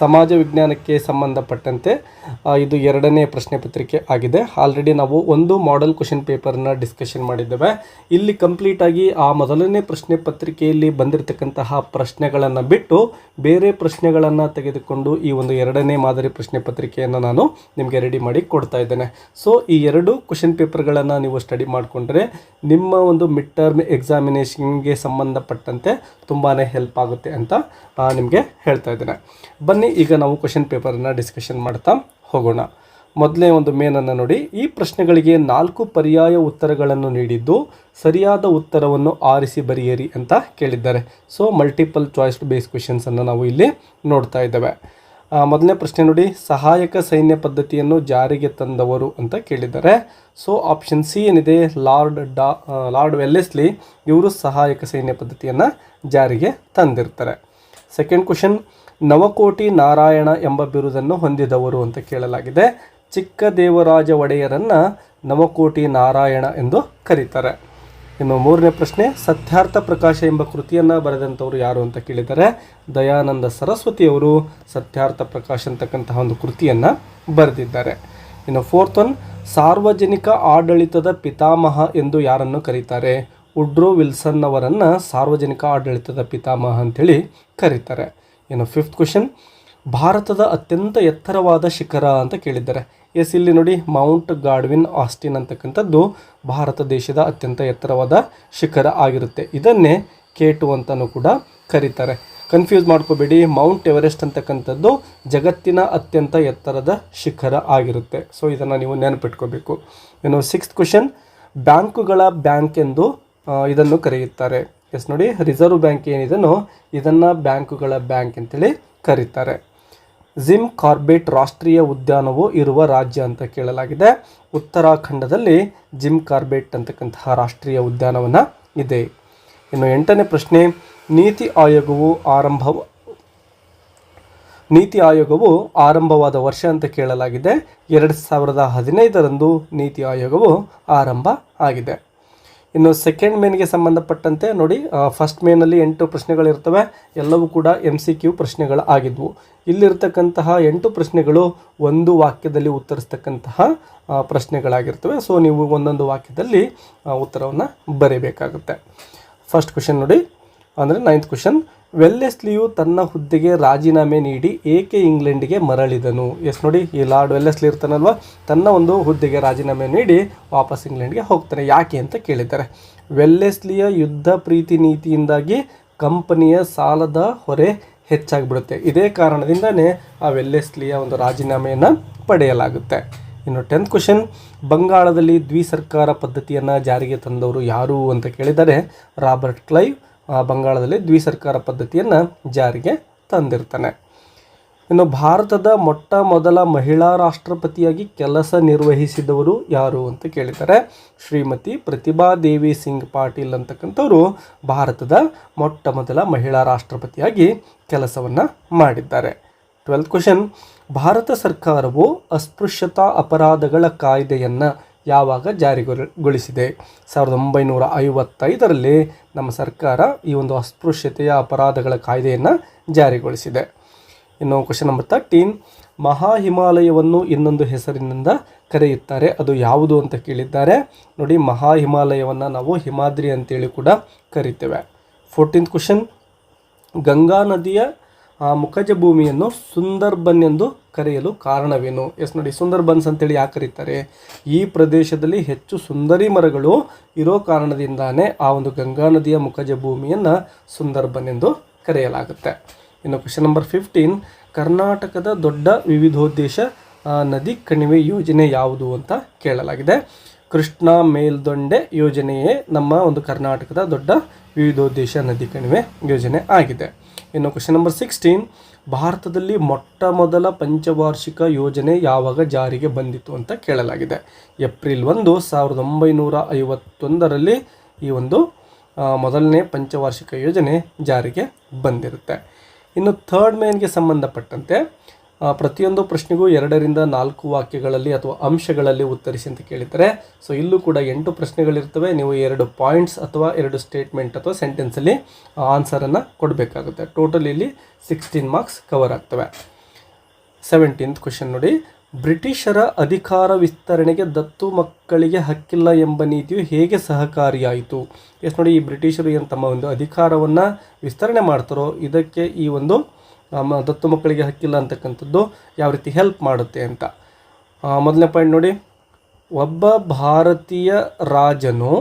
ಸಮಾಜ ವಿಜ್ಞಾನಕ್ಕೆ ಸಂಬಂಧಪಟ್ಟಂತೆ ಇದು ಎರಡನೇ ಪ್ರಶ್ನೆ ಪತ್ರಿಕೆ ಆಗಿದೆ. ಆಲ್ರೆಡಿ ನಾವು ಒಂದು ಮಾಡೆಲ್ ಕ್ವೆಶ್ಚನ್ ಪೇಪರ್ನ ಡಿಸ್ಕಷನ್ ಮಾಡಿದ್ದೇವೆ. ಇಲ್ಲಿ ಕಂಪ್ಲೀಟಾಗಿ ಆ ಮೊದಲನೇ ಪ್ರಶ್ನೆ ಪತ್ರಿಕೆಯಲ್ಲಿ ಬಂದಿರತಕ್ಕಂತಹ ಪ್ರಶ್ನೆಗಳನ್ನು ಬಿಟ್ಟು ಬೇರೆ ಪ್ರಶ್ನೆಗಳನ್ನು ತೆಗೆದುಕೊಂಡು ಈ ಒಂದು ಎರಡನೇ ಮಾದರಿ ಪ್ರಶ್ನೆ ಪತ್ರಿಕೆಯನ್ನು ನಾನು ನಿಮಗೆ ರೆಡಿ ಮಾಡಿ ಕೊಡ್ತಾ ಇದ್ದೇನೆ. ಸೊ ಈ ಎರಡು ಕ್ವೆಶ್ಚನ್ ಪೇಪರ್ಗಳನ್ನು ನೀವು ಸ್ಟಡಿ ಮಾಡಿಕೊಂಡ್ರೆ ನಿಮ್ಮ ಒಂದು ಮಿಡ್ ಟರ್ಮ್ ಎಕ್ಸಾಮಿನೇಷನ್ಗೆ ಸಂಬಂಧಪಟ್ಟಂತೆ ತುಂಬಾ ಹೆಲ್ಪ್ ಆಗುತ್ತೆ ಅಂತ ನಿಮಗೆ ಹೇಳ್ತಾ ಇದ್ದೇನೆ. ಬನ್ನಿ ಈಗ ನಾವು ಕ್ವೆಶ್ಚನ್ ಪೇಪರನ್ನು ಡಿಸ್ಕಷನ್ ಮಾಡ್ತಾ ಹೋಗೋಣ. ಮೊದಲೇ ಒಂದು ಮೇನನ್ನು ನೋಡಿ. ಈ ಪ್ರಶ್ನೆಗಳಿಗೆ 4 ಪರ್ಯಾಯ ಉತ್ತರಗಳನ್ನು ನೀಡಿದ್ದು ಸರಿಯಾದ ಉತ್ತರವನ್ನು ಆರಿಸಿ ಬರೆಯಿರಿ ಅಂತ ಕೇಳಿದ್ದಾರೆ. ಸೊ ಮಲ್ಟಿಪಲ್ ಚಾಯ್ಸ್ ಬೇಸ್ ಕ್ವೆಶ್ಚನ್ಸನ್ನು ನಾವು ಇಲ್ಲಿ ನೋಡ್ತಾ ಇದ್ದೇವೆ. ಮೊದಲನೇ ಪ್ರಶ್ನೆ ನೋಡಿ, ಸಹಾಯಕ ಸೈನ್ಯ ಪದ್ಧತಿಯನ್ನು ಜಾರಿಗೆ ತಂದವರು ಅಂತ ಕೇಳಿದ್ದಾರೆ. ಸೊ ಆಪ್ಷನ್ ಸಿ ಏನಿದೆ, ಲಾರ್ಡ್ ವೆಲ್ಲೆಸ್ಲಿ ಇವರು ಸಹಾಯಕ ಸೈನ್ಯ ಪದ್ಧತಿಯನ್ನು ಜಾರಿಗೆ ತಂದಿರ್ತಾರೆ. ಸೆಕೆಂಡ್ ಕ್ವೆಶ್ಚನ್, ನವಕೋಟಿ ನಾರಾಯಣ ಎಂಬ ಬಿರುದನ್ನು ಹೊಂದಿದವರು ಅಂತ ಕೇಳಲಾಗಿದೆ. ಚಿಕ್ಕದೇವರಾಜ ಒಡೆಯರನ್ನು ನವಕೋಟಿ ನಾರಾಯಣ ಎಂದು ಕರೀತಾರೆ. ಇನ್ನು ಮೂರನೇ ಪ್ರಶ್ನೆ, ಸತ್ಯಾರ್ಥ ಪ್ರಕಾಶ ಎಂಬ ಕೃತಿಯನ್ನು ಬರೆದಂಥವ್ರು ಯಾರು ಅಂತ ಕೇಳಿದ್ದಾರೆ. ದಯಾನಂದ ಸರಸ್ವತಿಯವರು ಸತ್ಯಾರ್ಥ ಪ್ರಕಾಶ ಅಂತಕ್ಕಂತಹ ಒಂದು ಕೃತಿಯನ್ನು ಬರೆದಿದ್ದಾರೆ. ಇನ್ನು ಫೋರ್ತ್ ಒನ್, ಸಾರ್ವಜನಿಕ ಆಡಳಿತದ ಪಿತಾಮಹ ಎಂದು ಯಾರನ್ನು ಕರೀತಾರೆ. ವುಡ್ರೋ ವಿಲ್ಸನ್ ಅವರನ್ನು ಸಾರ್ವಜನಿಕ ಆಡಳಿತದ ಪಿತಾಮಹ ಅಂತೇಳಿ ಕರೀತಾರೆ. ಇನ್ನು ಫಿಫ್ತ್ ಕ್ವೆಶ್ಚನ್, ಭಾರತದ ಅತ್ಯಂತ ಎತ್ತರವಾದ ಶಿಖರ ಅಂತ ಕೇಳಿದ್ದಾರೆ. ಎಸ್, ಇಲ್ಲಿ ನೋಡಿ ಮೌಂಟ್ ಗಾಡ್ವಿನ್ ಆಸ್ಟಿನ್ ಅಂತಕ್ಕಂಥದ್ದು ಭಾರತ ದೇಶದ ಅತ್ಯಂತ ಎತ್ತರವಾದ ಶಿಖರ ಆಗಿರುತ್ತೆ. ಇದನ್ನೇ K2 ಅಂತಲೂ ಕೂಡ ಕರೀತಾರೆ. ಕನ್ಫ್ಯೂಸ್ ಮಾಡ್ಕೋಬೇಡಿ, ಮೌಂಟ್ ಎವರೆಸ್ಟ್ ಅಂತಕ್ಕಂಥದ್ದು ಜಗತ್ತಿನ ಅತ್ಯಂತ ಎತ್ತರದ ಶಿಖರ ಆಗಿರುತ್ತೆ. ಸೊ ಇದನ್ನು ನೀವು ನೆನಪಿಟ್ಕೋಬೇಕು. ಇನ್ನು ಸಿಕ್ಸ್ತ್ ಕ್ವೆಶ್ಚನ್, ಬ್ಯಾಂಕುಗಳ ಬ್ಯಾಂಕ್ ಎಂದು ಇದನ್ನು ಕರೆಯುತ್ತಾರೆ. ಎಸ್ ನೋಡಿ, ರಿಸರ್ವ್ ಬ್ಯಾಂಕ್ ಏನಿದೆನೋ ಇದನ್ನು ಬ್ಯಾಂಕುಗಳ ಬ್ಯಾಂಕ್ ಅಂತೇಳಿ ಕರೀತಾರೆ. ಜಿಮ್ ಕಾರ್ಬೆಟ್ ರಾಷ್ಟ್ರೀಯ ಉದ್ಯಾನವು ಇರುವ ರಾಜ್ಯ ಅಂತ ಕೇಳಲಾಗಿದೆ. ಉತ್ತರಾಖಂಡದಲ್ಲಿ ಜಿಮ್ ಕಾರ್ಬೆಟ್ ಅಂತಕ್ಕಂತಹ ರಾಷ್ಟ್ರೀಯ ಉದ್ಯಾನವನ ಇದೆ. ಇನ್ನು ಎಂಟನೇ ಪ್ರಶ್ನೆ, ನೀತಿ ಆಯೋಗವು ಆರಂಭವಾದ ವರ್ಷ ಅಂತ ಕೇಳಲಾಗಿದೆ. 2015ರಂದು ನೀತಿ ಆಯೋಗವು ಆರಂಭ ಆಗಿದೆ. ಇನ್ನು ಸೆಕೆಂಡ್ ಮೇನ್ಗೆ ಸಂಬಂಧಪಟ್ಟಂತೆ ನೋಡಿ, ಫಸ್ಟ್ ಮೇನಲ್ಲಿ 8 ಪ್ರಶ್ನೆಗಳಿರ್ತವೆ. ಎಲ್ಲವೂ ಕೂಡ MCQ ಪ್ರಶ್ನೆಗಳು ಆಗಿದ್ವು. ಇಲ್ಲಿರ್ತಕ್ಕಂತಹ 8 ಪ್ರಶ್ನೆಗಳು ಒಂದು ವಾಕ್ಯದಲ್ಲಿ ಉತ್ತರಿಸ್ತಕ್ಕಂತಹ ಪ್ರಶ್ನೆಗಳಾಗಿರ್ತವೆ. ಸೊ ನೀವು ಒಂದೊಂದು ವಾಕ್ಯದಲ್ಲಿ ಉತ್ತರವನ್ನು ಬರೀಬೇಕಾಗುತ್ತೆ. ಫಸ್ಟ್ ಕ್ವೆಶ್ಚನ್ ನೋಡಿ, ಅಂದರೆ 9th ಕ್ವೆಶ್ಚನ್, ವೆಲ್ಲೆಸ್ಲಿಯು ತನ್ನ ಹುದ್ದೆಗೆ ರಾಜೀನಾಮೆ ನೀಡಿ ಏಕೆ ಇಂಗ್ಲೆಂಡ್ಗೆ ಮರಳಿದನು. ಎಸ್ ನೋಡಿ, ಈ ಲಾರ್ಡ್ ವೆಲ್ಲೆಸ್ಲಿ ಇರ್ತಾನಲ್ವ, ತನ್ನ ಒಂದು ಹುದ್ದೆಗೆ ರಾಜೀನಾಮೆ ನೀಡಿ ವಾಪಸ್ ಇಂಗ್ಲೆಂಡ್ಗೆ ಹೋಗ್ತಾನೆ. ಯಾಕೆ ಅಂತ ಕೇಳಿದ್ದಾರೆ. ವೆಲ್ಲೆಸ್ಲಿಯ ಯುದ್ಧ ಪ್ರೀತಿ ನೀತಿಯಿಂದಾಗಿ ಕಂಪನಿಯ ಸಾಲದ ಹೊರೆ ಹೆಚ್ಚಾಗಿಬಿಡುತ್ತೆ. ಇದೇ ಕಾರಣದಿಂದನೇ ಆ ವೆಲ್ಲೆಸ್ಲಿಯ ಒಂದು ರಾಜೀನಾಮೆಯನ್ನು ಪಡೆಯಲಾಗುತ್ತೆ. ಇನ್ನು 10th ಕ್ವೆಶ್ಚನ್, ಬಂಗಾಳದಲ್ಲಿ ದ್ವಿಸರ್ಕಾರ ಪದ್ಧತಿಯನ್ನು ಜಾರಿಗೆ ತಂದವರು ಯಾರು ಅಂತ ಕೇಳಿದರೆ ರಾಬರ್ಟ್ ಕ್ಲೈವ್ ಬಂಗಾಳದಲ್ಲಿ ದ್ವಿಸರ್ಕಾರ ಪದ್ಧತಿಯನ್ನು ಜಾರಿಗೆ ತಂದಿರ್ತಾನೆ. ಇನ್ನು ಭಾರತದ ಮೊಟ್ಟ ಮೊದಲ ಮಹಿಳಾ ರಾಷ್ಟ್ರಪತಿಯಾಗಿ ಕೆಲಸ ನಿರ್ವಹಿಸಿದವರು ಯಾರು ಅಂತ ಕೇಳಿದ್ದಾರೆ. ಶ್ರೀಮತಿ ಪ್ರತಿಭಾ ದೇವಿ ಸಿಂಗ್ ಪಾಟೀಲ್ ಅಂತಕ್ಕಂಥವರು ಭಾರತದ ಮೊಟ್ಟ ಮೊದಲ ಮಹಿಳಾ ರಾಷ್ಟ್ರಪತಿಯಾಗಿ ಕೆಲಸವನ್ನು ಮಾಡಿದ್ದಾರೆ. 12th ಕ್ವೆಶ್ಚನ್, ಭಾರತ ಸರ್ಕಾರವು ಅಸ್ಪೃಶ್ಯತಾ ಅಪರಾಧಗಳ ಕಾಯ್ದೆಯನ್ನು ಯಾವಾಗ ಜಾರಿಗೊಳಿಸಿದೆ. 1955ರಲ್ಲಿ ನಮ್ಮ ಸರ್ಕಾರ ಈ ಒಂದು ಅಸ್ಪೃಶ್ಯತೆಯ ಅಪರಾಧಗಳ ಕಾಯ್ದೆಯನ್ನು ಜಾರಿಗೊಳಿಸಿದೆ. ಇನ್ನು ಕ್ವೆಶ್ಚನ್ ನಂಬರ್ 13, ಮಹಾ ಹಿಮಾಲಯವನ್ನು ಇನ್ನೊಂದು ಹೆಸರಿನಿಂದ ಕರೆಯುತ್ತಾರೆ, ಅದು ಯಾವುದು ಅಂತ ಕೇಳಿದ್ದಾರೆ. ನೋಡಿ, ಮಹಾ ಹಿಮಾಲಯವನ್ನು ನಾವು ಹಿಮಾದ್ರಿ ಅಂತೇಳಿ ಕೂಡ ಕರಿತೇವೆ. 14th ಕ್ವೆಶ್ಚನ್, ಗಂಗಾ ನದಿಯ ಮುಖಜ ಭೂಮಿಯನ್ನು ಸುಂದರ್ಬನ್ ಎಂದು ಕರೆಯಲು ಕಾರಣವೇನು. ಎಸ್ ನೋಡಿ, ಸುಂದರ್ಬನ್ಸ್ ಅಂತೇಳಿ ಯಾಕೆ ಕರೀತಾರೆ. ಈ ಪ್ರದೇಶದಲ್ಲಿ ಹೆಚ್ಚು ಸುಂದರಿ ಮರಗಳು ಇರೋ ಕಾರಣದಿಂದಾನೇ ಆ ಒಂದು ಗಂಗಾ ನದಿಯ ಮುಖಜ ಭೂಮಿಯನ್ನು ಸುಂದರ್ಬನ್ ಎಂದು ಕರೆಯಲಾಗುತ್ತೆ. ಇನ್ನು ಕ್ವೆಶ್ಚನ್ ನಂಬರ್ 15, ಕರ್ನಾಟಕದ ದೊಡ್ಡ ವಿವಿಧೋದ್ದೇಶ ನದಿ ಕಣಿವೆ ಯೋಜನೆ ಯಾವುದು ಅಂತ ಕೇಳಲಾಗಿದೆ. ಕೃಷ್ಣಾ ಮೇಲ್ದಂಡೆ ಯೋಜನೆಯೇ ನಮ್ಮ ಒಂದು ಕರ್ನಾಟಕದ ದೊಡ್ಡ ವಿವಿಧೋದ್ದೇಶ ನದಿ ಕಣಿವೆ ಯೋಜನೆ ಆಗಿದೆ. ಇನ್ನು ಕ್ವೆಶ್ಚನ್ ನಂಬರ್ 16, ಭಾರತದಲ್ಲಿ ಮೊಟ್ಟ ಮೊದಲ ಪಂಚವಾರ್ಷಿಕ ಯೋಜನೆ ಯಾವಾಗ ಜಾರಿಗೆ ಬಂದಿತು ಅಂತ ಕೇಳಲಾಗಿದೆ. ಏಪ್ರಿಲ್ 1, 1951ರಲ್ಲಿ ಈ ಒಂದು ಮೊದಲನೇ ಪಂಚವಾರ್ಷಿಕ ಯೋಜನೆ ಜಾರಿಗೆ ಬಂದಿರುತ್ತೆ. ಇನ್ನು ಥರ್ಡ್ ಮೇನ್ಗೆ ಸಂಬಂಧಪಟ್ಟಂತೆ ಪ್ರತಿಯೊಂದು ಪ್ರಶ್ನೆಗೂ 2 ರಿಂದ 4 ವಾಕ್ಯಗಳಲ್ಲಿ ಅಥವಾ ಅಂಶಗಳಲ್ಲಿ ಉತ್ತರಿಸಿ ಅಂತ ಕೇಳಿದ್ದಾರೆ. ಸೊ ಇಲ್ಲೂ ಕೂಡ 8 ಪ್ರಶ್ನೆಗಳಿರ್ತವೆ. ನೀವು 2 ಪಾಯಿಂಟ್ಸ್ ಅಥವಾ 2 ಸ್ಟೇಟ್ಮೆಂಟ್ ಅಥವಾ ಸೆಂಟೆನ್ಸಲ್ಲಿ ಆನ್ಸರನ್ನು ಕೊಡಬೇಕಾಗುತ್ತೆ. ಟೋಟಲ್ ಇಲ್ಲಿ 16 ಮಾರ್ಕ್ಸ್ ಕವರ್ ಆಗ್ತವೆ. 17th ಕ್ವೆಶನ್ ನೋಡಿ, ಬ್ರಿಟಿಷರ ಅಧಿಕಾರ ವಿಸ್ತರಣೆಗೆ ದತ್ತು ಮಕ್ಕಳಿಗೆ ಹಕ್ಕಿಲ್ಲ ಎಂಬ ನೀತಿಯು ಹೇಗೆ ಸಹಕಾರಿಯಾಯಿತು? ಎಸ್ ನೋಡಿ, ಈ ಬ್ರಿಟಿಷರು ಏನು ತಮ್ಮ ಒಂದು ಅಧಿಕಾರವನ್ನು ವಿಸ್ತರಣೆ ಮಾಡ್ತಾರೋ ಇದಕ್ಕೆ ಈ ಒಂದು ದತ್ತು ಮಕ್ಕಳಿಗೆ ಹಕ್ಕಿಲ್ಲ ಅಂತಕ್ಕಂಥದ್ದು ಯಾವ ರೀತಿ ಹೆಲ್ಪ್ ಮಾಡುತ್ತೆ ಅಂತ. ಮೊದಲನೇ ಪಾಯಿಂಟ್ ನೋಡಿ, ಒಬ್ಬ ಭಾರತೀಯ ರಾಜನು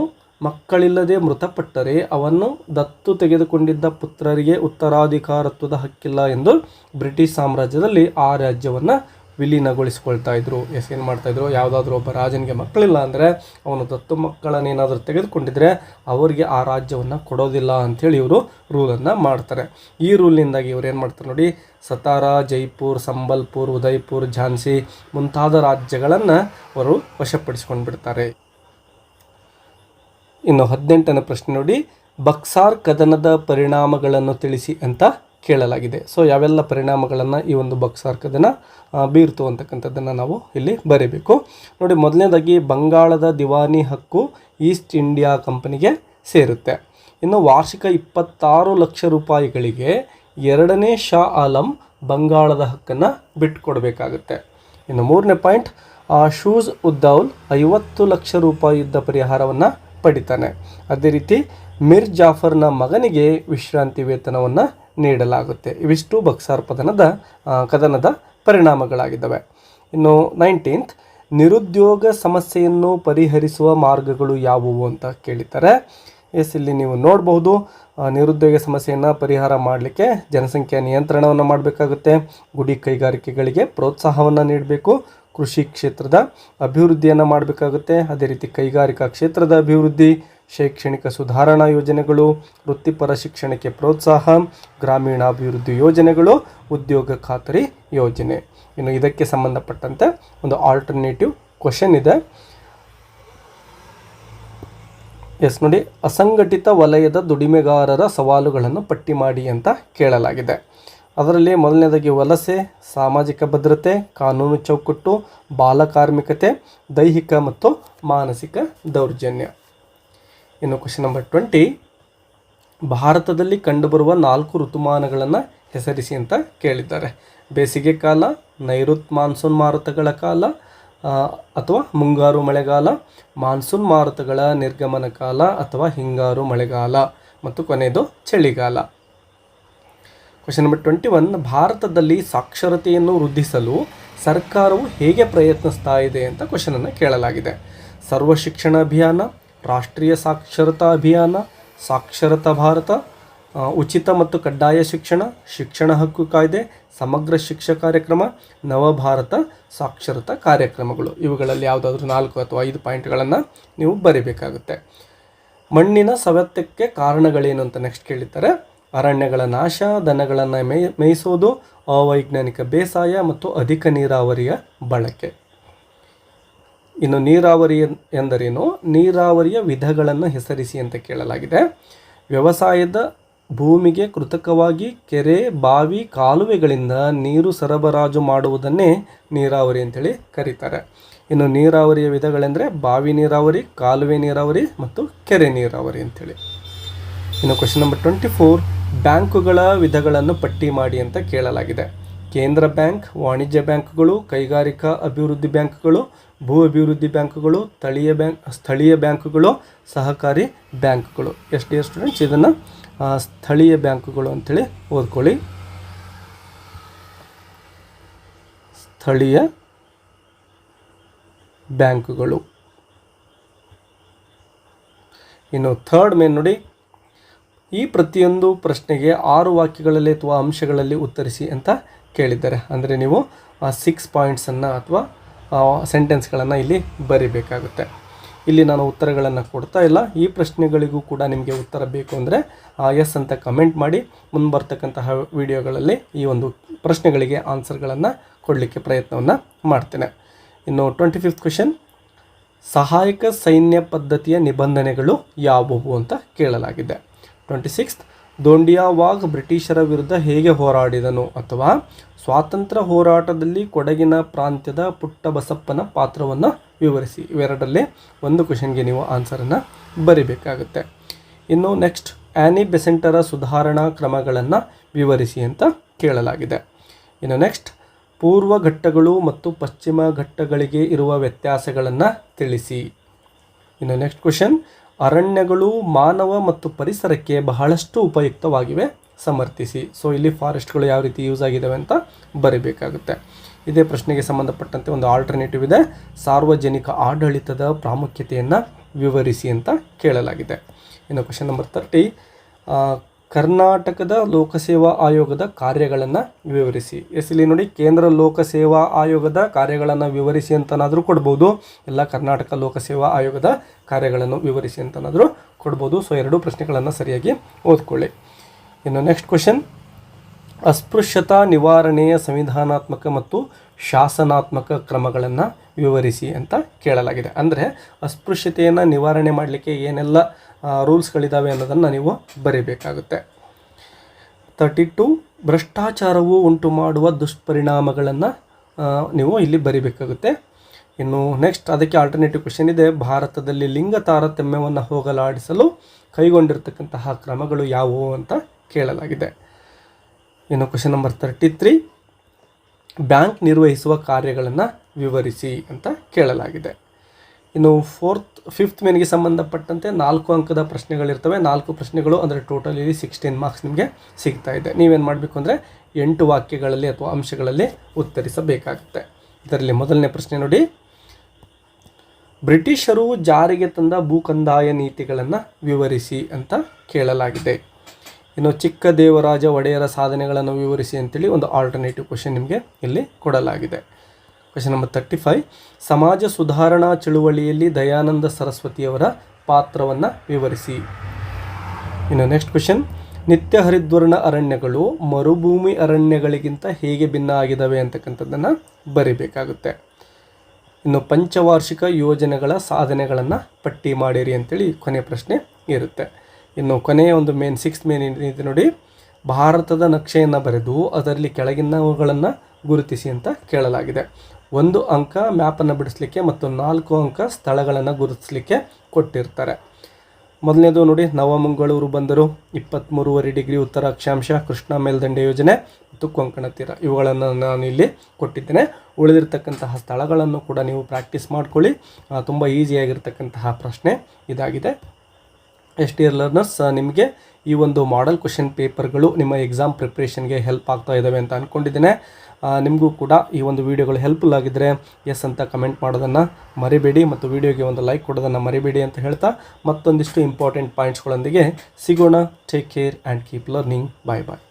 ಮಕ್ಕಳಿಲ್ಲದೆ ಮೃತಪಟ್ಟರೆ ಅವನ್ನು ದತ್ತು ತೆಗೆದುಕೊಂಡಿದ್ದ ಪುತ್ರರಿಗೆ ಉತ್ತರಾಧಿಕಾರತ್ವದ ಹಕ್ಕಿಲ್ಲ ಎಂದು ಬ್ರಿಟಿಷ್ ಸಾಮ್ರಾಜ್ಯದಲ್ಲಿ ಆ ರಾಜ್ಯವನ್ನು ವಿಲೀನಗೊಳಿಸಿಕೊಳ್ತಾ ಇದ್ರು. ಏನು ಮಾಡ್ತಾಯಿದ್ರು, ಯಾವುದಾದ್ರೂ ಒಬ್ಬ ರಾಜನಿಗೆ ಮಕ್ಕಳಿಲ್ಲ ಅಂದರೆ ಅವನು ದತ್ತು ಮಕ್ಕಳನ್ನೇನಾದರೂ ತೆಗೆದುಕೊಂಡಿದ್ರೆ ಅವರಿಗೆ ಆ ರಾಜ್ಯವನ್ನು ಕೊಡೋದಿಲ್ಲ ಅಂಥೇಳಿ ಇವರು ರೂಲನ್ನು ಮಾಡ್ತಾರೆ. ಈ ರೂಲ್ನಿಂದಾಗಿ ಇವರು ಏನು ಮಾಡ್ತಾರೆ ನೋಡಿ, ಸತಾರ, ಜೈಪುರ್, ಸಂಬಲ್ಪುರ್, ಉದಯ್ಪುರ್, ಝಾನ್ಸಿ ಮುಂತಾದ ರಾಜ್ಯಗಳನ್ನು ಅವರು ವಶಪಡಿಸ್ಕೊಂಡು ಬಿಡ್ತಾರೆ. ಇನ್ನು 18ನೇ ಪ್ರಶ್ನೆ ನೋಡಿ, ಬಕ್ಸಾರ್ ಕದನದ ಪರಿಣಾಮಗಳನ್ನು ತಿಳಿಸಿ ಅಂತ ಕೇಳಲಾಗಿದೆ. ಸೊ ಯಾವೆಲ್ಲ ಪರಿಣಾಮಗಳನ್ನು ಈ ಒಂದು ಬಕ್ಸಾರ್ ಕದನ ಬೀರ್ತು ಅಂತಕ್ಕಂಥದ್ದನ್ನು ನಾವು ಇಲ್ಲಿ ಬರೀಬೇಕು ನೋಡಿ. ಮೊದಲನೇದಾಗಿ ಬಂಗಾಳದ ದಿವಾನಿ ಹಕ್ಕು ಈಸ್ಟ್ ಇಂಡಿಯಾ ಕಂಪನಿಗೆ ಸೇರುತ್ತೆ. ಇನ್ನು ವಾರ್ಷಿಕ 26 ಲಕ್ಷ ರೂಪಾಯಿಗಳಿಗೆ 2ನೇ ಶಾ ಆಲಂ ಬಂಗಾಳದ ಹಕ್ಕನ್ನು ಬಿಟ್ಟುಕೊಡ್ಬೇಕಾಗುತ್ತೆ. ಇನ್ನು 3ನೇ ಪಾಯಿಂಟ್, ಶೂಜ್ ಉದ್ದೌಲ್ 50 ಲಕ್ಷ ರೂಪಾಯಿ ಯುದ್ಧ ಪರಿಹಾರವನ್ನು ಪಡಿತಾನೆ. ಅದೇ ರೀತಿ ಮಿರ್ ಜಾಫರ್ನ ಮಗನಿಗೆ ವಿಶ್ರಾಂತಿ ವೇತನವನ್ನು ನೀಡಲಾಗುತ್ತೆ. ಇವಿಷ್ಟು ಬಕ್ಸಾರ್ ಕದನದ ಪರಿಣಾಮಗಳಾಗಿದ್ದಾವೆ. ಇನ್ನು 19th, ನಿರುದ್ಯೋಗ ಸಮಸ್ಯೆಯನ್ನು ಪರಿಹರಿಸುವ ಮಾರ್ಗಗಳು ಯಾವುವು ಅಂತ ಕೇಳಿದ್ದಾರೆ. ಇಲ್ಲಿ ನೀವು ನೋಡಬಹುದು, ನಿರುದ್ಯೋಗ ಸಮಸ್ಯೆಯನ್ನು ಪರಿಹಾರ ಮಾಡಲಿಕ್ಕೆ ಜನಸಂಖ್ಯಾ ನಿಯಂತ್ರಣವನ್ನು ಮಾಡಬೇಕಾಗುತ್ತೆ, ಗುಡಿ ಕೈಗಾರಿಕೆಗಳಿಗೆ ಪ್ರೋತ್ಸಾಹವನ್ನು ನೀಡಬೇಕು, ಕೃಷಿ ಕ್ಷೇತ್ರದ ಅಭಿವೃದ್ಧಿಯನ್ನು ಮಾಡಬೇಕಾಗುತ್ತೆ, ಅದೇ ರೀತಿ ಕೈಗಾರಿಕಾ ಕ್ಷೇತ್ರದ ಅಭಿವೃದ್ಧಿ, ಶೈಕ್ಷಣಿಕ ಸುಧಾರಣಾ ಯೋಜನೆಗಳು, ವೃತ್ತಿಪರ ಶಿಕ್ಷಣಕ್ಕೆ ಪ್ರೋತ್ಸಾಹ, ಗ್ರಾಮೀಣಾಭಿವೃದ್ಧಿ ಯೋಜನೆಗಳು, ಉದ್ಯೋಗ ಖಾತರಿ ಯೋಜನೆ. ಇನ್ನು ಇದಕ್ಕೆ ಸಂಬಂಧಪಟ್ಟಂತೆ ಒಂದು ಆಲ್ಟರ್ನೇಟಿವ್ ಕ್ವಶನ್ ಇದೆ. ಎಸ್ ನೋಡಿ, ಅಸಂಘಟಿತ ವಲಯದ ದುಡಿಮೆಗಾರರ ಸವಾಲುಗಳನ್ನು ಪಟ್ಟಿ ಮಾಡಿ ಅಂತ ಕೇಳಲಾಗಿದೆ. ಅದರಲ್ಲಿ ಮೊದಲನೇದಾಗಿ ವಲಸೆ, ಸಾಮಾಜಿಕ ಭದ್ರತೆ, ಕಾನೂನು ಚೌಕಟ್ಟು, ಬಾಲಕಾರ್ಮಿಕತೆ, ದೈಹಿಕ ಮತ್ತು ಮಾನಸಿಕ ದೌರ್ಜನ್ಯ. ಇನ್ನು ಕ್ವಶನ್ ನಂಬರ್ 20, ಭಾರತದಲ್ಲಿ ಕಂಡುಬರುವ 4 ಋತುಮಾನಗಳನ್ನು ಹೆಸರಿಸಿ ಅಂತ ಕೇಳಿದ್ದಾರೆ. ಬೇಸಿಗೆ ಕಾಲ, ನೈಋತ್ ಮಾನ್ಸೂನ್ ಮಾರುತಗಳ ಕಾಲ ಅಥವಾ ಮುಂಗಾರು ಮಳೆಗಾಲ, ಮಾನ್ಸೂನ್ ಮಾರುತಗಳ ನಿರ್ಗಮನ ಕಾಲ ಅಥವಾ ಹಿಂಗಾರು ಮಳೆಗಾಲ, ಮತ್ತು ಕೊನೆಯದು ಚಳಿಗಾಲ. ಕ್ವಶನ್ ನಂಬರ್ 21, ಭಾರತದಲ್ಲಿ ಸಾಕ್ಷರತೆಯನ್ನು ವೃದ್ಧಿಸಲು ಸರ್ಕಾರವು ಹೇಗೆ ಪ್ರಯತ್ನಿಸ್ತಾ ಇದೆ ಅಂತ ಕ್ವಶನನ್ನು ಕೇಳಲಾಗಿದೆ. ಸರ್ವ ಶಿಕ್ಷಣ ಅಭಿಯಾನ, ರಾಷ್ಟ್ರೀಯ ಸಾಕ್ಷರತಾ ಅಭಿಯಾನ, ಸಾಕ್ಷರತಾ ಭಾರತ, ಉಚಿತ ಮತ್ತು ಕಡ್ಡಾಯ ಶಿಕ್ಷಣ, ಶಿಕ್ಷಣ ಹಕ್ಕು ಕಾಯ್ದೆ, ಸಮಗ್ರ ಶಿಕ್ಷಾ ಕಾರ್ಯಕ್ರಮ, ನವಭಾರತ ಸಾಕ್ಷರತಾ ಕಾರ್ಯಕ್ರಮಗಳು. ಇವುಗಳಲ್ಲಿ ಯಾವುದಾದ್ರೂ 4 ಅಥವಾ 5 ಪಾಯಿಂಟ್ಗಳನ್ನು ನೀವು ಬರೀಬೇಕಾಗುತ್ತೆ. ಮಣ್ಣಿನ ಸವೆತಕ್ಕೆ ಕಾರಣಗಳೇನು ಅಂತ ನೆಕ್ಸ್ಟ್ ಕೇಳಿದ್ದಾರೆ. ಅರಣ್ಯಗಳ ನಾಶ, ದನಗಳನ್ನು ಮೇಯಿಸೋದು, ಅವೈಜ್ಞಾನಿಕ ಬೇಸಾಯ ಮತ್ತು ಅಧಿಕ ನೀರಾವರಿಯ ಬಳಕೆ. ಇನ್ನು ನೀರಾವರಿ ಎಂದರೇನು, ನೀರಾವರಿಯ ವಿಧಗಳನ್ನು ಹೆಸರಿಸಿ ಅಂತ ಕೇಳಲಾಗಿದೆ. ವ್ಯವಸಾಯದ ಭೂಮಿಗೆ ಕೃತಕವಾಗಿ ಕೆರೆ, ಬಾವಿ, ಕಾಲುವೆಗಳಿಂದ ನೀರು ಸರಬರಾಜು ಮಾಡುವುದನ್ನೇ ನೀರಾವರಿ ಅಂತೇಳಿ ಕರೀತಾರೆ. ಇನ್ನು ನೀರಾವರಿಯ ವಿಧಗಳೆಂದರೆ ಬಾವಿ ನೀರಾವರಿ, ಕಾಲುವೆ ನೀರಾವರಿ ಮತ್ತು ಕೆರೆ ನೀರಾವರಿ ಅಂತೇಳಿ. ಇನ್ನು ಕ್ವಶನ್ ನಂಬರ್ 24, ಬ್ಯಾಂಕುಗಳ ವಿಧಗಳನ್ನು ಪಟ್ಟಿ ಮಾಡಿ ಅಂತ ಕೇಳಲಾಗಿದೆ. ಕೇಂದ್ರ ಬ್ಯಾಂಕ್, ವಾಣಿಜ್ಯ ಬ್ಯಾಂಕ್ಗಳು, ಕೈಗಾರಿಕಾ ಅಭಿವೃದ್ಧಿ ಬ್ಯಾಂಕ್ಗಳು, ಭೂ ಅಭಿವೃದ್ಧಿ ಬ್ಯಾಂಕ್ಗಳು, ಸ್ಥಳೀಯ ಬ್ಯಾಂಕ್ಗಳು, ಸಹಕಾರಿ ಬ್ಯಾಂಕ್ಗಳು. ಎಷ್ಟು ಸ್ಟೂಡೆಂಟ್ಸ್ ಇದನ್ನು ಸ್ಥಳೀಯ ಬ್ಯಾಂಕ್ಗಳು ಅಂಥೇಳಿ ಓದ್ಕೊಳ್ಳಿ. ಸ್ಥಳೀಯ ಬ್ಯಾಂಕ್ಗಳು. ಇನ್ನು ಥರ್ಡ್ ಮೇನ್ ನೋಡಿ, ಈ ಪ್ರತಿಯೊಂದು ಪ್ರಶ್ನೆಗೆ 6 ವಾಕ್ಯಗಳಲ್ಲಿ ಅಥವಾ ಅಂಶಗಳಲ್ಲಿ ಉತ್ತರಿಸಿ ಅಂತ ಕೇಳಿದ್ದಾರೆ. ಅಂದರೆ ನೀವು 6 ಪಾಯಿಂಟ್ಸನ್ನು ಅಥವಾ ಸೆಂಟೆನ್ಸ್ಗಳನ್ನು ಇಲ್ಲಿ ಬರೀಬೇಕಾಗುತ್ತೆ. ಇಲ್ಲಿ ನಾನು ಉತ್ತರಗಳನ್ನು ಕೊಡ್ತಾ ಇಲ್ಲ. ಈ ಪ್ರಶ್ನೆಗಳಿಗೂ ಕೂಡ ನಿಮಗೆ ಉತ್ತರ ಬೇಕು ಅಂದರೆ ಎಸ್ ಅಂತ ಕಮೆಂಟ್ ಮಾಡಿ. ಮುಂದೆ ಬರ್ತಕ್ಕಂತಹ ವಿಡಿಯೋಗಳಲ್ಲಿ ಈ ಒಂದು ಪ್ರಶ್ನೆಗಳಿಗೆ ಆನ್ಸರ್ಗಳನ್ನು ಕೊಡಲಿಕ್ಕೆ ಪ್ರಯತ್ನವನ್ನು ಮಾಡ್ತೇನೆ. ಇನ್ನು 25th ಕ್ವೆಶನ್, ಸಹಾಯಕ ಸೈನ್ಯ ಪದ್ಧತಿಯ ನಿಬಂಧನೆಗಳು ಯಾವುವು ಅಂತ ಕೇಳಲಾಗಿದೆ. 26th, ದೋಂಡಿಯಾವಾಗ್ ಬ್ರಿಟಿಷರ ವಿರುದ್ಧ ಹೇಗೆ ಹೋರಾಡಿದನು ಅಥವಾ ಸ್ವಾತಂತ್ರ್ಯ ಹೋರಾಟದಲ್ಲಿ ಕೊಡಗಿನ ಪ್ರಾಂತ್ಯದ ಪುಟ್ಟ ಬಸಪ್ಪನ ಪಾತ್ರವನ್ನು ವಿವರಿಸಿ. ಇವೆರಡರಲ್ಲಿ ಒಂದು ಕ್ವೆಶನ್ಗೆ ನೀವು ಆನ್ಸರನ್ನು ಬರಿಬೇಕಾಗುತ್ತೆ. ಇನ್ನು ನೆಕ್ಸ್ಟ್, ಆ್ಯನಿ ಬೆಸೆಂಟರ ಸುಧಾರಣಾ ಕ್ರಮಗಳನ್ನು ವಿವರಿಸಿ ಅಂತ ಕೇಳಲಾಗಿದೆ. ಇನ್ನು ನೆಕ್ಸ್ಟ್, ಪೂರ್ವ ಘಟ್ಟಗಳು ಮತ್ತು ಪಶ್ಚಿಮ ಘಟ್ಟಗಳಿಗೆ ಇರುವ ವ್ಯತ್ಯಾಸಗಳನ್ನು ತಿಳಿಸಿ. ಇನ್ನು ನೆಕ್ಸ್ಟ್ ಕ್ವೆಶನ್, ಅರಣ್ಯಗಳು ಮಾನವ ಮತ್ತು ಪರಿಸರಕ್ಕೆ ಬಹಳಷ್ಟು ಉಪಯುಕ್ತವಾಗಿವೆ, ಸಮರ್ಥಿಸಿ. ಸೊ ಇಲ್ಲಿ ಫಾರೆಸ್ಟ್ಗಳು ಯಾವ ರೀತಿ ಯೂಸ್ ಆಗಿದ್ದಾವೆ ಅಂತ ಬರೀಬೇಕಾಗುತ್ತೆ. ಇದೇ ಪ್ರಶ್ನೆಗೆ ಸಂಬಂಧಪಟ್ಟಂತೆ ಒಂದು ಆಲ್ಟರ್ನೇಟಿವ್ ಇದೆ, ಸಾರ್ವಜನಿಕ ಆಡಳಿತದ ಪ್ರಾಮುಖ್ಯತೆಯನ್ನು ವಿವರಿಸಿ ಅಂತ ಕೇಳಲಾಗಿದೆ. ಇನ್ನು ಕ್ವೆಶನ್ ನಂಬರ್ 30, ಕರ್ನಾಟಕದ ಲೋಕಸೇವಾ ಆಯೋಗದ ಕಾರ್ಯಗಳನ್ನು ವಿವರಿಸಿ. ಇಲ್ಲಿ ನೋಡಿ, ಕೇಂದ್ರ ಲೋಕಸೇವಾ ಆಯೋಗದ ಕಾರ್ಯಗಳನ್ನು ವಿವರಿಸಿ ಅಂತನಾದರೂ ಕೊಡ್ಬೋದು, ಇಲ್ಲ ಕರ್ನಾಟಕ ಲೋಕಸೇವಾ ಆಯೋಗದ ಕಾರ್ಯಗಳನ್ನು ವಿವರಿಸಿ ಅಂತನಾದರೂ ಕೊಡ್ಬೋದು. ಸೊ ಎರಡೂ ಪ್ರಶ್ನೆಗಳನ್ನು ಸರಿಯಾಗಿ ಓದ್ಕೊಳ್ಳಿ. ಇನ್ನು ನೆಕ್ಸ್ಟ್ ಕ್ವೆಶನ್, ಅಸ್ಪೃಶ್ಯತಾ ನಿವಾರಣೆಯ ಸಂವಿಧಾನಾತ್ಮಕ ಮತ್ತು ಶಾಸನಾತ್ಮಕ ಕ್ರಮಗಳನ್ನು ವಿವರಿಸಿ ಅಂತ ಕೇಳಲಾಗಿದೆ. ಅಂದರೆ ಅಸ್ಪೃಶ್ಯತೆಯನ್ನು ನಿವಾರಣೆ ಮಾಡಲಿಕ್ಕೆ ಏನೆಲ್ಲ ರೂಲ್ಸ್ಗಳಿದ್ದಾವೆ ಅನ್ನೋದನ್ನು ನೀವು ಬರೀಬೇಕಾಗುತ್ತೆ. 32, ಭ್ರಷ್ಟಾಚಾರವು ಉಂಟು ಮಾಡುವ ದುಷ್ಪರಿಣಾಮಗಳನ್ನು ನೀವು ಇಲ್ಲಿ ಬರೀಬೇಕಾಗುತ್ತೆ. ಇನ್ನು ನೆಕ್ಸ್ಟ್ ಅದಕ್ಕೆ ಆಲ್ಟರ್ನೇಟಿವ್ ಕ್ವೆಶನ್ ಇದೆ, ಭಾರತದಲ್ಲಿ ಲಿಂಗ ತಾರತಮ್ಯವನ್ನು ಹೋಗಲಾಡಿಸಲು ಕೈಗೊಂಡಿರ್ತಕ್ಕಂತಹ ಕ್ರಮಗಳು ಯಾವುವು ಅಂತ ಕೇಳಲಾಗಿದೆ. ಇನ್ನು ಕ್ವೆಶನ್ ನಂಬರ್ 33, ಬ್ಯಾಂಕ್ ನಿರ್ವಹಿಸುವ ಕಾರ್ಯಗಳನ್ನು ವಿವರಿಸಿ ಅಂತ ಕೇಳಲಾಗಿದೆ. ಇನ್ನು 5th ಮೇನ್ಗೆ ಸಂಬಂಧಪಟ್ಟಂತೆ 4 ಅಂಕದ ಪ್ರಶ್ನೆಗಳಿರ್ತವೆ. 4 ಪ್ರಶ್ನೆಗಳು ಅಂದರೆ ಟೋಟಲ್ ಇಲ್ಲಿ 16 ಮಾರ್ಕ್ಸ್ ನಿಮಗೆ ಸಿಗ್ತಾ ಇದೆ. ನೀವೇನು ಮಾಡಬೇಕು ಅಂದರೆ 8 ವಾಕ್ಯಗಳಲ್ಲಿ ಅಥವಾ ಅಂಶಗಳಲ್ಲಿ ಉತ್ತರಿಸಬೇಕಾಗುತ್ತೆ. ಇದರಲ್ಲಿ ಮೊದಲನೇ ಪ್ರಶ್ನೆ ನೋಡಿ, ಬ್ರಿಟಿಷರು ಜಾರಿಗೆ ತಂದ ಭೂಕಂದಾಯ ನೀತಿಗಳನ್ನು ವಿವರಿಸಿ ಅಂತ ಕೇಳಲಾಗಿದೆ. ಇನ್ನು ಚಿಕ್ಕದೇವರಾಜ ಒಡೆಯರ ಸಾಧನೆಗಳನ್ನು ವಿವರಿಸಿ ಅಂತೇಳಿ ಒಂದು ಆಲ್ಟರ್ನೇಟಿವ್ ಕ್ವೆಶನ್ ನಿಮಗೆ ಇಲ್ಲಿ ಕೊಡಲಾಗಿದೆ. ಕ್ವೆಶನ್ ನಂಬರ್ 35, ಸಮಾಜ ಸುಧಾರಣಾ ಚಳುವಳಿಯಲ್ಲಿ ದಯಾನಂದ ಸರಸ್ವತಿಯವರ ಪಾತ್ರವನ್ನು ವಿವರಿಸಿ. ಇನ್ನು ನೆಕ್ಸ್ಟ್ ಕ್ವೆಶನ್, ನಿತ್ಯ ಹರಿದ್ವರ್ಣ ಅರಣ್ಯಗಳು ಮರುಭೂಮಿ ಅರಣ್ಯಗಳಿಗಿಂತ ಹೇಗೆ ಭಿನ್ನ ಆಗಿದ್ದಾವೆ ಅಂತಕ್ಕಂಥದ್ದನ್ನು ಬರೀಬೇಕಾಗುತ್ತೆ. ಇನ್ನು ಪಂಚವಾರ್ಷಿಕ ಯೋಜನೆಗಳ ಸಾಧನೆಗಳನ್ನು ಪಟ್ಟಿ ಮಾಡಿರಿ ಅಂತೇಳಿ ಕೊನೆಯ ಪ್ರಶ್ನೆ ಇರುತ್ತೆ. ಇನ್ನು ಕೊನೆಯ ಒಂದು 6th ಮೇನ್ ಇದೆ ನೋಡಿ, ಭಾರತದ ನಕ್ಷೆಯನ್ನು ಬರೆದು ಅದರಲ್ಲಿ ಕೆಳಗಿನವುಗಳನ್ನು ಗುರುತಿಸಿ ಅಂತ ಕೇಳಲಾಗಿದೆ. 1 ಅಂಕ ಮ್ಯಾಪನ್ನು ಬಿಡಿಸಲಿಕ್ಕೆ ಮತ್ತು 4 ಅಂಕ ಸ್ಥಳಗಳನ್ನು ಗುರುತಿಸಲಿಕ್ಕೆ ಕೊಟ್ಟಿರ್ತಾರೆ. ಮೊದಲನೇದು ನೋಡಿ, ನವಮಂಗಳೂರು ಬಂದರು, 23.5 ಡಿಗ್ರಿ ಉತ್ತರ ಅಕ್ಷಾಂಶ, ಕೃಷ್ಣಾ ಮೇಲ್ದಂಡೆ ಯೋಜನೆ ಮತ್ತು ಕೊಂಕಣ ತೀರ, ಇವುಗಳನ್ನು ನಾನು ಇಲ್ಲಿ ಕೊಟ್ಟಿದ್ದೇನೆ. ಉಳಿದಿರ್ತಕ್ಕಂತಹ ಸ್ಥಳಗಳನ್ನು ಕೂಡ ನೀವು ಪ್ರಾಕ್ಟೀಸ್ ಮಾಡ್ಕೊಳ್ಳಿ. ತುಂಬ ಈಸಿಯಾಗಿರ್ತಕ್ಕಂತಹ ಪ್ರಶ್ನೆ ಇದಾಗಿದೆ. ಡಿಯರ್ ಲರ್ನರ್ಸ್, ನಿಮಗೆ ಈ ಒಂದು ಮಾಡೆಲ್ ಕ್ವೆಶನ್ ಪೇಪರ್ಗಳು ನಿಮ್ಮ ಎಕ್ಸಾಮ್ ಪ್ರಿಪ್ರೇಷನ್ಗೆ ಹೆಲ್ಪ್ ಆಗ್ತಾ ಇದ್ದಾವೆ ಅಂತ ಅಂದ್ಕೊಂಡಿದ್ದೇನೆ. ನಿಮಗೂ ಕೂಡ ಈ ಒಂದು ವಿಡಿಯೋಗಳು ಹೆಲ್ಪ್ಫುಲ್ ಆಗಿದ್ದರೆ ಎಸ್ ಅಂತ ಕಮೆಂಟ್ ಮಾಡೋದನ್ನು ಮರಿಬೇಡಿ ಮತ್ತು ವಿಡಿಯೋಗೆ ಒಂದು ಲೈಕ್ ಕೊಡೋದನ್ನು ಮರಿಬೇಡಿ ಅಂತ ಹೇಳ್ತಾ ಮತ್ತೊಂದಿಷ್ಟು ಇಂಪಾರ್ಟೆಂಟ್ ಪಾಯಿಂಟ್ಸ್ಗಳೊಂದಿಗೆ ಸಿಗೋಣ. Take care and keep learning. Bye bye.